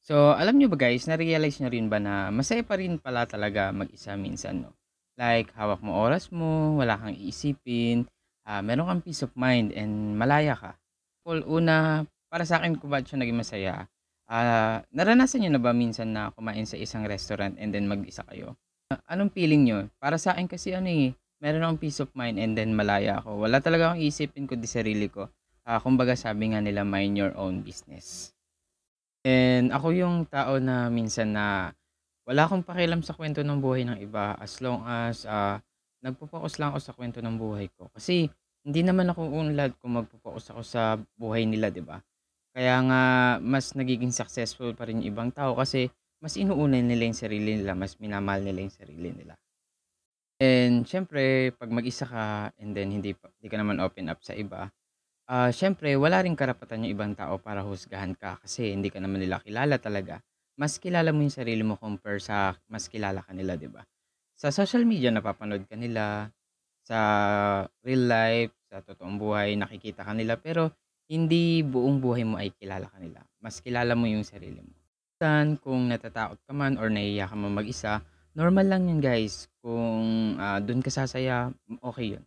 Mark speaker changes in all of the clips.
Speaker 1: So, alam niyo ba guys, na-realize niyo rin ba na masaya pa rin pala talaga mag-isa minsan, no? Like, hawak mo oras mo, wala kang iisipin, meron kang peace of mind and malaya ka. Una, para sa akin kung bakit siya naging masaya, naranasan niyo na ba minsan na kumain sa isang restaurant and then mag-isa kayo? Anong feeling niyo? Para sa akin kasi ano meron akong peace of mind and then malaya ako. Wala talaga akong iisipin kundi sarili ko. Kumbaga sabi nga nila, mind your own business. And ako yung tao na minsan na wala akong pakialam sa kwento ng buhay ng iba as long as, nagfo-focus lang ako sa kwento ng buhay ko. Kasi hindi naman ako unlad kung magfo-focus ako sa buhay nila, 'di ba? Kaya nga mas nagiging successful pa rin yung ibang tao kasi mas inuuna nila yung sarili nila, mas minamahal nila yung sarili nila. And siyempre 'pag mag-isa ka and then hindi ka naman open up sa iba, siyempre wala ring karapatan yung ibang tao para husgahan ka kasi hindi ka naman nila kilala talaga. Mas kilala mo yung sarili mo compare sa mas kilala ka nila, 'di ba? Sa social media napapanood ka nila, sa real life, sa totoong buhay nakikita ka nila pero hindi buong buhay mo ay kilala ka nila. Mas kilala mo yung sarili mo. Minsan kung natatakot ka man or nahihiya ka man mag-isa, normal lang yun guys. Kung, dun ka sasaya, okey yun.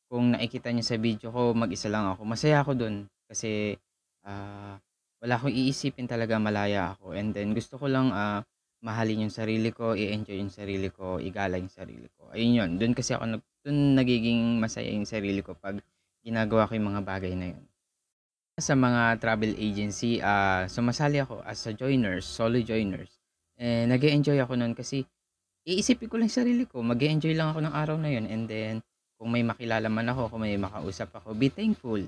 Speaker 1: Kung nakikita niyo sa video ko mag-isa lang ako, masaya ako dun kasi, ah, wala akong iisipin talaga, malaya ako and then gusto ko lang, mahalin yung sarili ko, i-enjoy yung sarili ko, igala yung sarili ko. Ayun yun, dun nagiging masaya yung sarili ko 'pag ginagawa ko yung mga bagay na yun. Sa mga travel agency, sumasali ako as a joiners, solo joiners, nag-e-enjoy ako nun kasi iisipin ko lang yung sarili ko, mag-e-enjoy lang ako ng araw na yun and then kung may makilala man ako, kung may makausap ako, be thankful.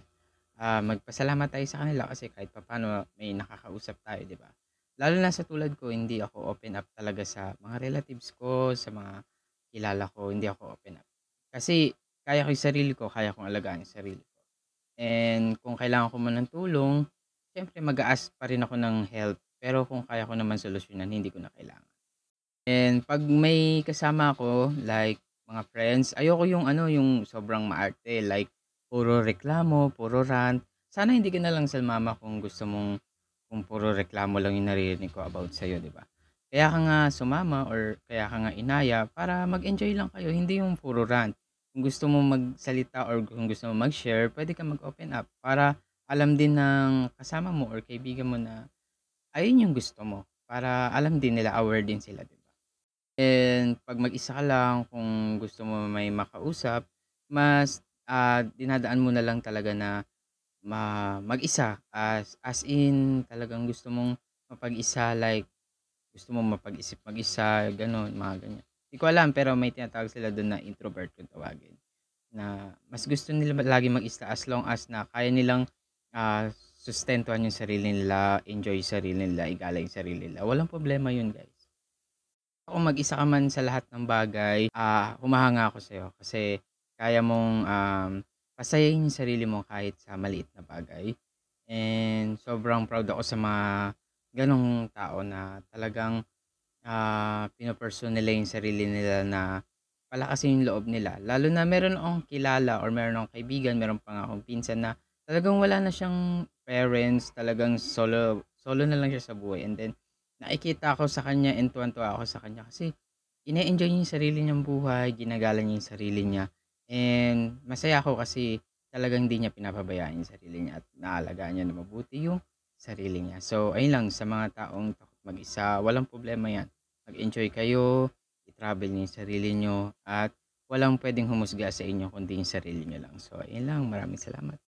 Speaker 1: Magpasalamat tayo sa kanila kasi kahit papaano may nakakausap tayo, 'di ba? Lalo na sa tulad ko, hindi ako open up talaga sa mga relatives ko, sa mga kilala ko, hindi ako open up. Kasi kaya ko yung sarili ko, kaya kong alagaan yung sarili ko. And kung kailangan ko man ng tulong, siyempre mag-a-ask pa rin ako ng help. Pero kung kaya ko naman solusyonan, hindi ko na kailangan. And 'pag may kasama ako, like mga friends, ayoko yung ano, yung sobrang maarte, like puro reklamo, puro rant. Sana hindi ka na lang sumama kung gusto mong kung puro reklamo lang yung naririnig ko about sa'yo, 'di ba? Kaya ka nga sumama or kaya ka nga inaya para mag-enjoy lang kayo, hindi yung puro rant. Kung gusto mo magsalita or kung gusto mo mag-share, pwede kang mag-open up para alam din ng kasama mo or kaibigan mo na ayun yung gusto mo, para alam din nila, aware din sila, 'di ba? And 'pag mag-isa ka lang kung gusto mo may makausap, mas, dinadaan mo na lang talaga na mag-isa as in talagang gusto mong mapag-isa, like gusto mong mapag-isip mag-isa, gano'n, mga ganyan. Di ko alam pero may tinatawag sila dun na introvert kung tawagin, na mas gusto nila laging mag-isa as long as na kaya nilang, sustentuhan yung sarili nila, enjoy yung sarili nila, igala yung sarili nila, walang problema yun guys. Kung mag-isa ka man sa lahat ng bagay, humahanga ako sa'yo kasi kaya mong, pasayahin yung sarili mo kahit sa maliit na bagay. And sobrang proud ako sa mga gano'ng tao na talagang, pino-pursue nila yung sarili nila na palakasin yung loob nila. Lalo na meron akong kilala or meron akong kaibigan, meron pa nga akong pinsan na talagang wala na siyang parents, talagang solo solo na lang siya sa buhay and then nakikita ko sa kanya and tuwang-tuwa ako sa kanya kasi ine-enjoy niya yung sarili niyang buhay, ginagala niya yung sarili niya, and masaya ako kasi talagang di niya pinapabayaan yung sarili niya at naalagaan niya na mabuti yung sarili niya. So, ayun lang sa mga taong takot mag-isa, walang problema yan. Mag-enjoy kayo, i-travel niyo yung sarili niyo at walang puwedeng humusga sa inyo kundi yung sarili niyo lang. So, ayun lang, maraming salamat.